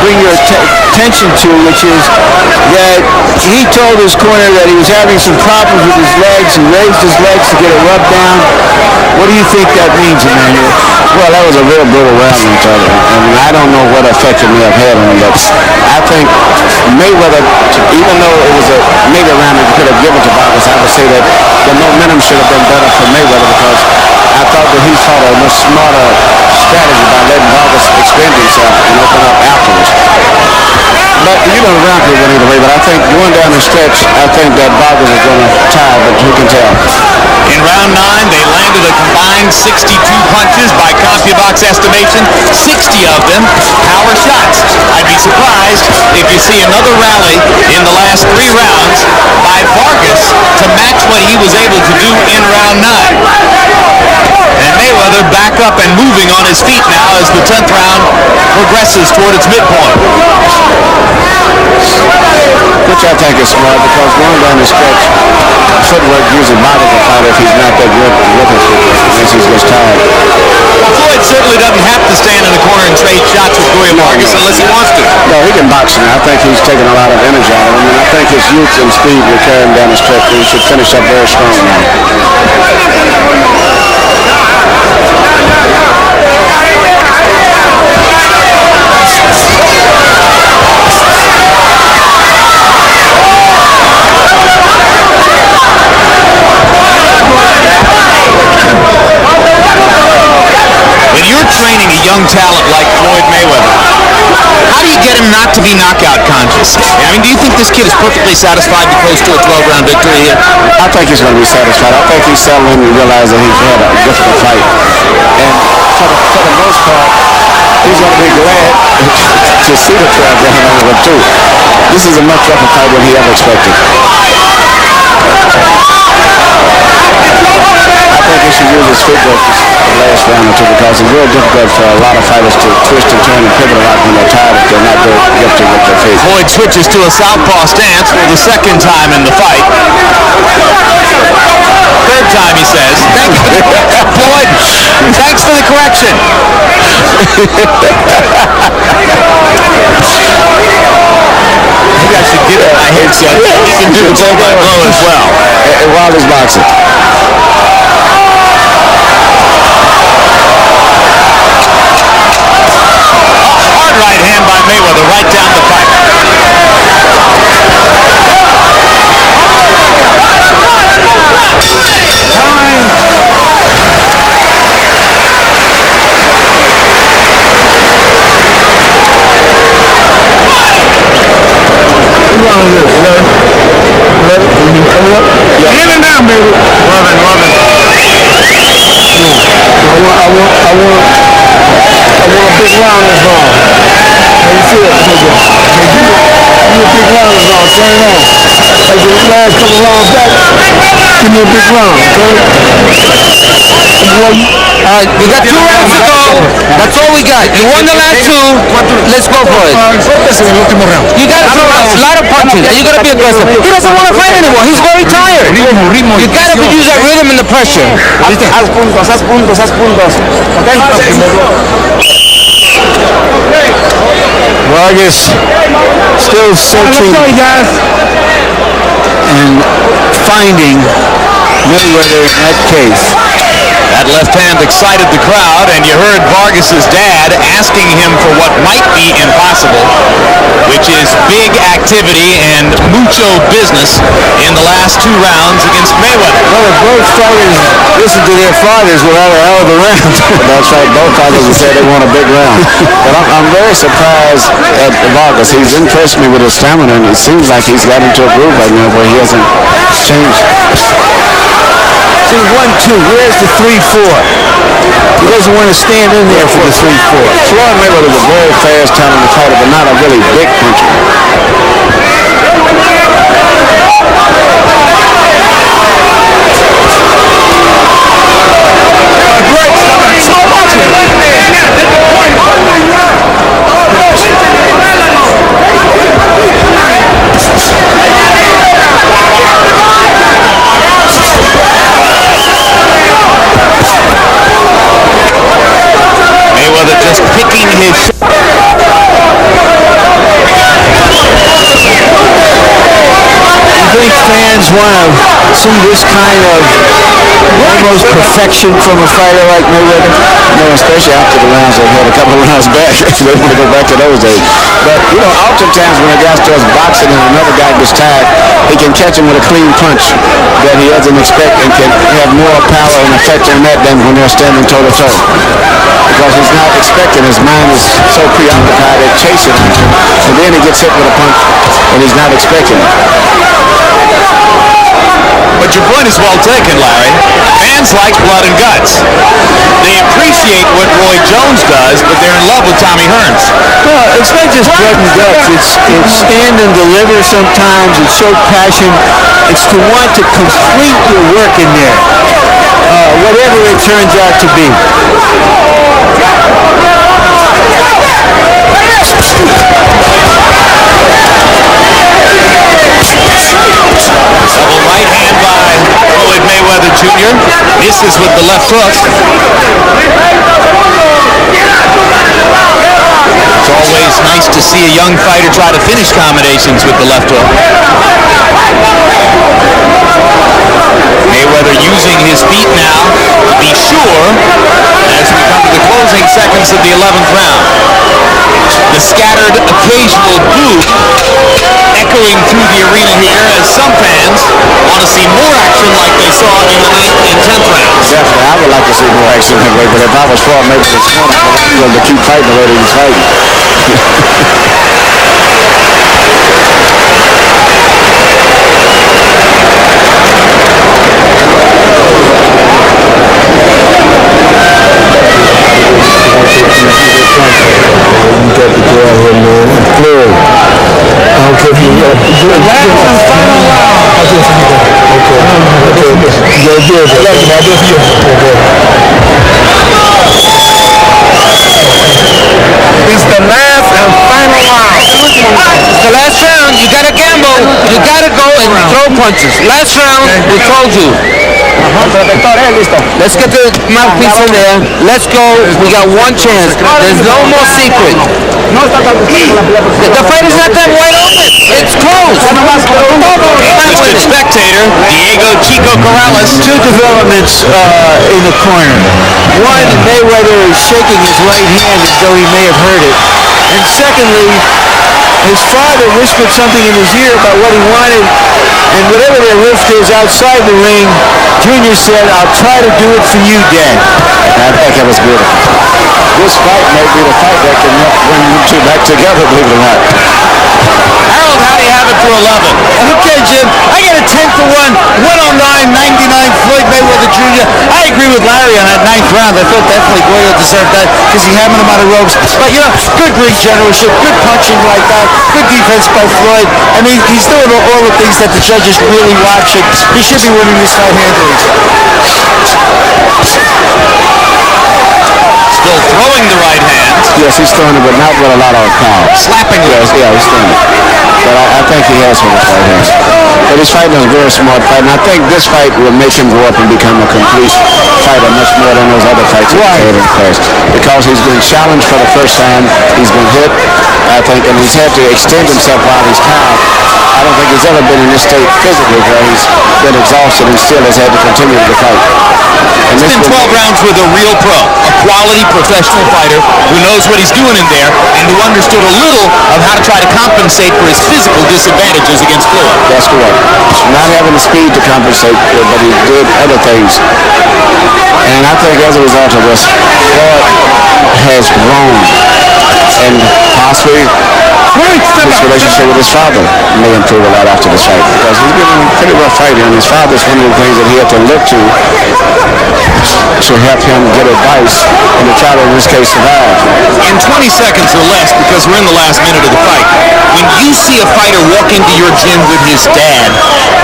bring your attention to, which is that he told his corner that he was having some problems with his legs. He raised his legs to get it rubbed down. What do you think that means, Emmanuel? Well, that was a real brutal round, I mean, I don't know what effect it may have had on him, but I think Mayweather, even though it was a maybe round that you could have given to Vargas, I would say that the momentum should have been better for Mayweather, because I thought that he fought a much smarter strategy by letting Vargas expend himself and open up afterwards. But, you know, the round could have went either way, but I think going down the stretch, I think that Vargas is going to tie, but who can tell? In round 9, they landed a combined 62 punches by CompuBox estimation, 60 of them power shots. I'd be surprised if you see another rally in the last 3 rounds by Vargas to match what he was able to do in round 9. And Mayweather back up and moving on his feet now as the 10th round progresses toward its midpoint. Which I think is smart, because going down the stretch, footwork usually bothers a fighter if he's not that good with his footwork, unless he's just tired. Well, Floyd certainly doesn't have to stand in the corner and trade shots with Gregorio Vargas unless he wants to. No, he can box now. I think he's taken a lot of energy out of him, and I think his youth and speed will carry him down the stretch, and he should finish up very strong now. When you're training a young talent like Floyd Mayweather, how do you get him not to be knockout conscious? I mean, do you think this kid is perfectly satisfied to coast to a 12-round victory here? I think he's going to be satisfied. I think he's settling to realize that he's had a difficult fight. And for the most part, he's going to be glad to see the 12-round over too. This is a much tougher fight than he ever expected. I think he should use his footwork the last round or two, because it's real difficult for a lot of fighters to twist and turn and pivot a lot when they're tired if they're not very gifted with their feet. Floyd switches to a southpaw stance for the 2nd time in the fight. 3rd time, he says. Thank you, Floyd. Thanks for the correction. Maybe I should get my headset. He can do the blow as well. While he's boxing. Hard right hand by Mayweather right down the pipe. Get it down, baby. Love it. I want a big round this round. How you feel? Give me a big round this round. Turn it on. Like the last couple rounds back, give me a big round, okay? Boy, We got 2 rounds to go. That's all we got. You won the last 2. Let's go for it. You got to throw a lot of punches. And you got to be aggressive. He doesn't want to fight anymore. He's very tired. You got to use that rhythm and the pressure. Haz puntos. Okay? Vargas still searching and finding Mayweather in that case. That left hand excited the crowd, and you heard Vargas's dad asking him for what might be impossible, which is big activity and mucho business in the last 2 rounds against Mayweather. Well, if both fighters listen to their fathers, we'll have a hell of a round. That's right. Both fighters have said they want a big round. But I'm very surprised at Vargas. He's impressed me with his stamina, and it seems like he's got into a groove right now where he hasn't changed. See, 1-2. Where's the 3-4? He doesn't want to stand in there for the 3-4. Floyd Mayweather is a very fast, talented fighter, but not a really big puncher. Mayweather just picking his... I think fans want to see this kind of almost perfection from a fighter like Mayweather. No, especially after the rounds they've had a couple of rounds back. They want to go back to those days. But, oftentimes when a guy starts boxing and another guy gets tired, he can catch him with a clean punch that he doesn't expect and can have more power and effect on that than when they're standing toe-to-toe. Because he's not expecting. His mind is so preoccupied at chasing him. And then he gets hit with a punch and he's not expecting it. But your point is well taken, Larry. Fans like blood and guts. They appreciate what Roy Jones does, but they're in love with Tommy Hearns. Well, it's not just blood and guts. It's stand and deliver sometimes. It's show passion. It's to want to complete your work in there, whatever it turns out to be. Double right hand by Floyd Mayweather Jr. Misses with the left hook. It's always nice to see a young fighter try to finish combinations with the left hook. Mayweather using his feet now to be sure as we come to the closing seconds of the 11th round. The scattered occasional boo echoing through the arena here as some fans want to see more action like they saw in the 9th and 10th rounds. Definitely, I would like to see more action that way, but if I was Floyd Mayweather this morning, I would love to keep fighting the way that he's fighting. Floyd, I don't care if you It's the last and final round. It's the last round. You gotta gamble. You gotta go and throw punches. Last round, we told you. Let's get the mouthpiece in there. Let's go. We got one chance. There's no more secret. The fight is not that wide open. It's close. Interested spectator, Diego Chico Corrales. Two developments in the corner. One, Mayweather is shaking his right hand as though he may have hurt it. And secondly, his father whispered something in his ear about what he wanted, and whatever their rift is outside the ring, Junior said, "I'll try to do it for you, Dad." I think that was beautiful. This fight may be the fight that can bring you two back together, believe it or not. Harold, how do you have it for 11? Okay, Jim. I got a 10-1, 109, 99, Floyd Mayweather Jr. I agree with Larry on that 9th round. I thought definitely Goyo deserved that because he hammered him out of ropes. But, good ring generalship, good punching like that, good defense by Floyd. I mean, he's doing all the things that the judges really watch. He should be winning this fight handily. Yes, he's throwing it, but not with a lot of power. Slapping it. Yes, yeah, he's throwing it. But I think he has one right here. But he's fighting a very smart fight, and I think this fight will make him grow up and become a complete fighter much more than those other fights he's had in the past. Because he's been challenged for the first time, he's been hit, I think, and he's had to extend himself while he's tired. I don't think he's ever been in this state physically where he's been exhausted and still has had to continue to fight. And It's been 12 rounds with a real pro, a quality professional fighter who knows what he's doing in there and who understood a little of how to try to compensate for his physical disadvantages against Floyd. That's correct. Not having the speed to compensate, but he did other things. And I think as a result of this, Floyd has grown and possibly his relationship with his father may improve a lot after this fight because he's been a pretty rough fighter, and his father's one of the things that he had to look to help him get advice and to try to, in this case, survive. In 20 seconds or less, because we're in the last minute of the fight, when you see a fighter walk into your gym with his dad,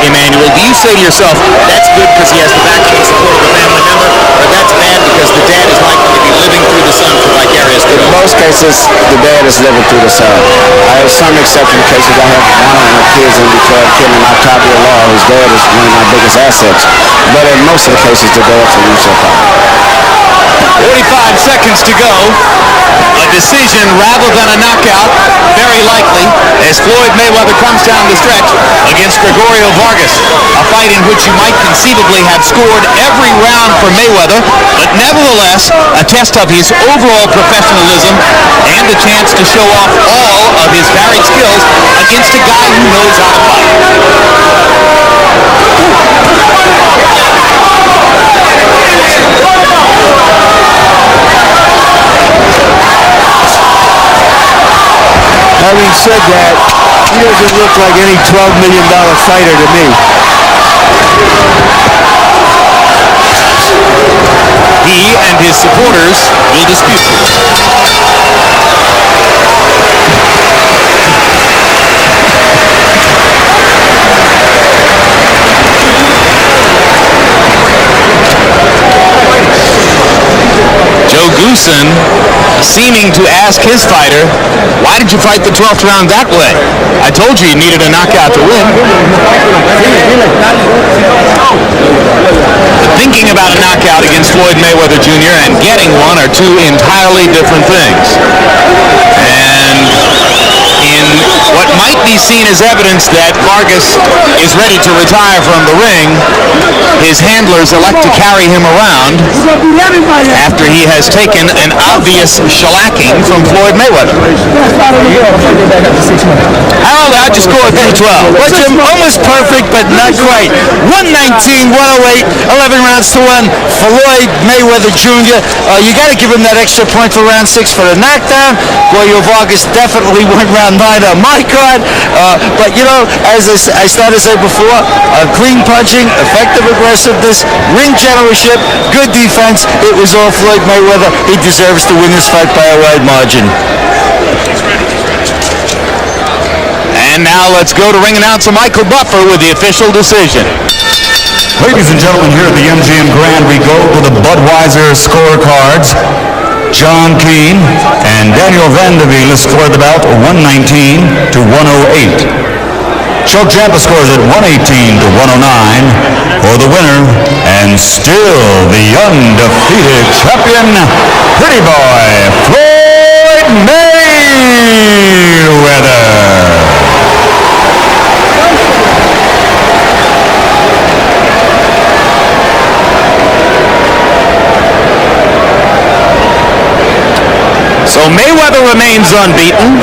Emmanuel, do you say to yourself, that's good because he has the backing and support of a family member, or that's bad because the dad is likely to be living through the son for vicarious good? In most cases, the dad is living through the son. I have some exception cases. I have one of my kids in Detroit, kid in Octavia Law. His dad is one of my biggest assets. But in most of the cases, the dad's a real fighter. 45 seconds to go. A decision rather than a knockout, very likely, as Floyd Mayweather comes down the stretch against Gregorio Vargas. A fight in which you might conceivably have scored every round for Mayweather, but nevertheless, a test of his overall professionalism and a chance to show off all of his varied skills against a guy who knows how to fight. Having said that, he doesn't look like any $12 million fighter to me. He and his supporters will dispute. Joe Goosen seeming to ask his fighter, why did you fight the 12th round that way? I told you you needed a knockout to win. Thinking about a knockout against Floyd Mayweather Jr. and getting one are two entirely different things. And in what might be seen as evidence that Vargas is ready to retire from the ring, his handlers elect to carry him around after he has taken an obvious shellacking from Floyd Mayweather. Harold, how'd you score at 12? Well, Jim, almost perfect, but not quite. 119, 108, 11 rounds to 1. Floyd Mayweather Jr. You got to give him that extra point for round 6 for the knockdown. Goyo Vargas definitely went round 9 on my card. But, you know, as I started to say before, clean punching, effective aggressiveness, ring generalship, good defense. It was all Floyd Mayweather. He deserves to win this fight by a wide margin. And now let's go to ring announcer Michael Buffer with the official decision. Ladies and gentlemen, here at the MGM Grand, we go to the Budweiser scorecards. John Keane and Daniel Vandeville scored the bout 119 to 108. Chuck Champa scores at 118 to 109 for the winner, and still the undefeated champion, Pretty Boy Floyd Mayweather. So Mayweather remains unbeaten,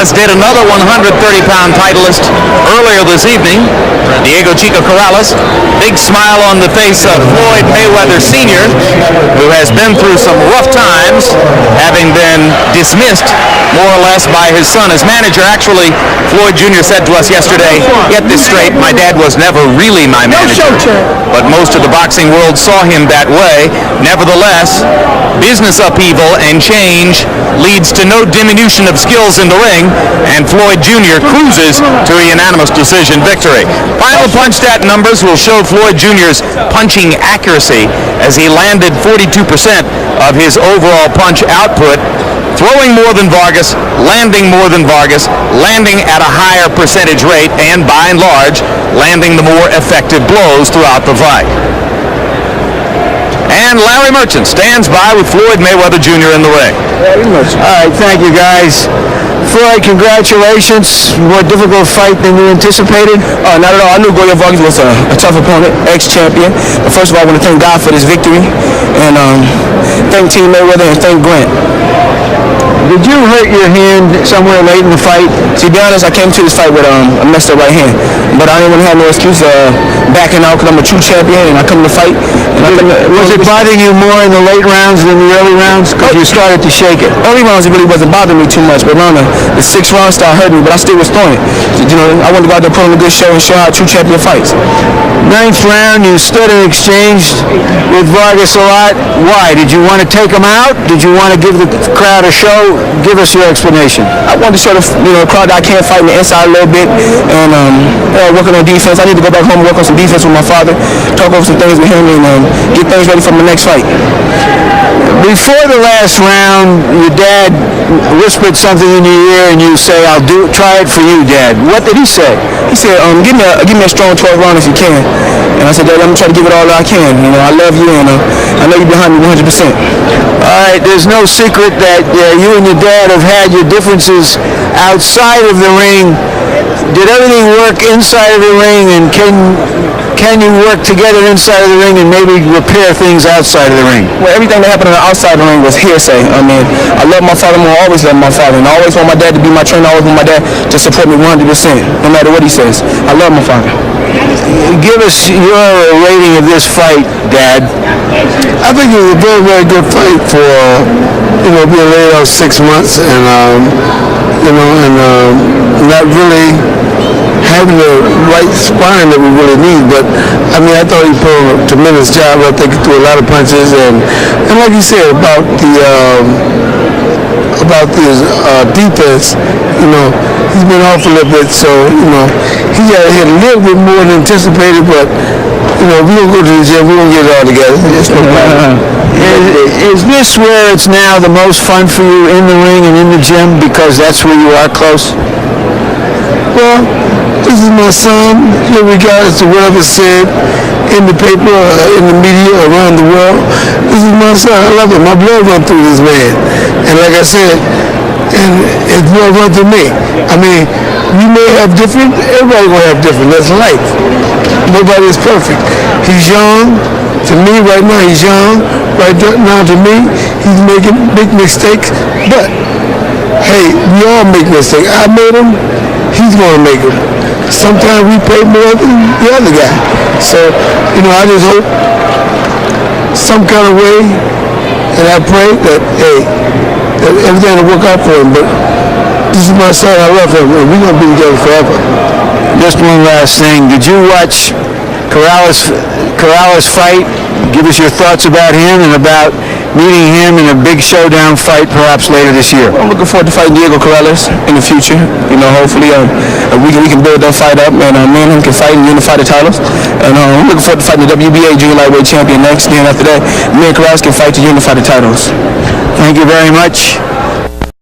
as did another 130-pound titleist earlier this evening, Diego Chico Corrales. Big smile on the face of Floyd Mayweather Sr., who has been through some rough times, having been dismissed more or less by his son as manager. Actually, Floyd Jr. said to us yesterday, get this straight, my dad was never really my manager, but most of the boxing world saw him that way. Nevertheless, business upheaval and change leads to no diminution of skills in the ring, and Floyd Jr. cruises to a unanimous decision victory. Final punch stat numbers will show Floyd Jr.'s punching accuracy as he landed 42% of his overall punch output, throwing more than Vargas, landing more than Vargas, landing at a higher percentage rate, and by and large, landing the more effective blows throughout the fight. And Larry Merchant stands by with Floyd Mayweather Jr. in the ring. All right, thank you, guys. Floyd, congratulations. More difficult fight than you anticipated? Not at all. I knew Gregorio Vargas was a tough opponent, ex-champion. But first of all, I want to thank God for this victory, and thank Team Mayweather and thank Grant. Did you hurt your hand somewhere late in the fight? To be honest, I came to this fight with a messed up right hand, but I didn't want to have no excuse backing out because I'm a true champion and I come to fight. Was it bothering you more in the late rounds than the early rounds? Because you started to shake it. Early rounds, it really wasn't bothering me too much, but around the 6th round started hurting me, but I still was throwing it. You know, I wanted to go out there, put on a good show, and show how a true champion fights. 9th round, you stood and exchanged with Vargas a lot. Why? Did you want to take him out? Did you want to give the crowd a show? Give us your explanation. I wanted to show the crowd that I can fight in the inside a little bit and working on defense. I need to go back home and work on some defense with my father, talk over some things with him, and get things ready for my next fight. Before the last round, your dad whispered something in your ear, and you say, try it for you, Dad." What did he say? He said, give me a strong 12 round if you can. And I said, "Dad, let me try to give it all that I can. You know, I love you, and I know you're behind me 100%. All right, there's no secret that you and your dad have had your differences outside of the ring. Did everything work inside of the ring, and can you work together inside of the ring and maybe repair things outside of the ring? Well, everything that happened on the outside of the ring was hearsay. I mean, I love my father more, always love my father, and I always want my dad to be my trainer. I always want my dad to support me 100%, no matter what he says. I love my father. Give us your rating of this fight, Dad. I think it was a very, very good fight for, being laid out 6 months and, not really having the right spine that we really need. But, I mean, I thought he put on a tremendous job. I think he threw a lot of punches. And like you said, about his defense, he's been off a little bit. So, he got hit a little bit more than anticipated. But, if we don't go to the gym, we don't get it all together. It's no problem. Is this where it's now the most fun for you, in the ring and in the gym, because that's where you are close? Well, this is my son, regardless of whatever said in the paper, in the media, around the world. This is my son. I love him. My blood runs through this man. And like I said, and his blood runs through me. I mean, we may have different, everybody will have different. That's life. Nobody is perfect. He's young. To me, right now, he's young. Right now, to me, he's making big mistakes. But, hey, we all make mistakes. I made them. He's going to make them. Sometimes we pay more than the other guy. So, I just hope some kind of way, and I pray that, that everything will work out for him. But this is my son. I love him, and we're going to be together forever. Just one last thing. Did you watch Corrales fight? Give us your thoughts about him and about meeting him in a big showdown fight perhaps later this year. I'm looking forward to fighting Diego Corrales in the future. Hopefully we can build that fight up, and me and him can fight and unify the titles. And I'm looking forward to fighting the WBA Junior Lightweight Champion next. And after that, me and Corrales can fight to unify the titles. Thank you very much.